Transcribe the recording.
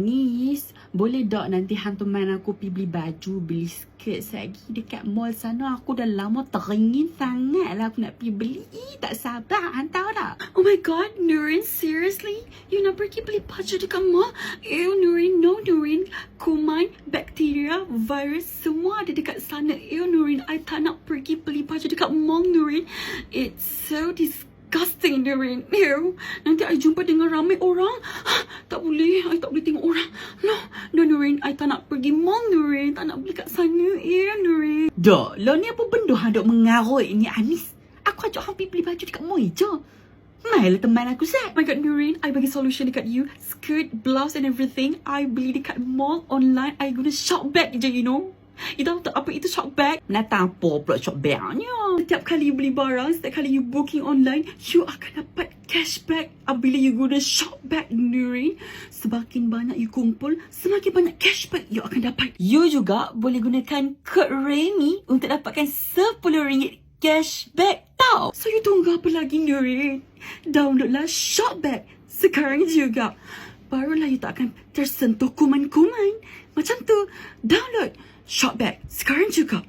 Nis, boleh tak nanti hantu main aku pergi beli baju, beli skirt lagi dekat mall sana. Aku dah lama teringin sangat lah aku nak pergi beli. Tak sabar, hantar tak? Oh my god, Nurin, seriously? You nak pergi beli baju dekat mall? Ew, Nurin, no Nurin. Kuman, bakteria, virus, semua ada dekat sana. Ew, Nurin, I tak nak pergi beli baju dekat mall, Nurin. It's so disgusting, Nurin. Ew, nanti I jumpa dengan ramai orang. Tak boleh, I tak boleh tengok orang. No Nurin, I tak nak pergi mall, Nurin. Tak nak beli kat sana. Ew, Nurin. Dah, lo ni apa benda duk mengarut ni, Anis? Aku ajak hang pergi beli baju dekat mall je. Mailah teman aku, Zat. Oh my god, Nurin, I bagi solution dekat you. Skirt, blouse and everything, I beli dekat mall, online. I guna ShopBack je, you know. You tahu tak apa itu ShopBack? Nak tahu pula ShopBacknya. Setiap kali you beli barang, setiap kali you booking online, you akan dapat cashback apabila you guna ShopBack, Nurin. Semakin banyak you kumpul, semakin banyak cashback you akan dapat. You juga boleh gunakan kod Remy untuk dapatkan RM10 cashback tau. So you tunggu apa lagi, Nurin? Downloadlah ShopBack sekarang juga. Barulah you tak akan tersentuh kuman-kuman. Macam tu. Download ShopBack sekarang juga.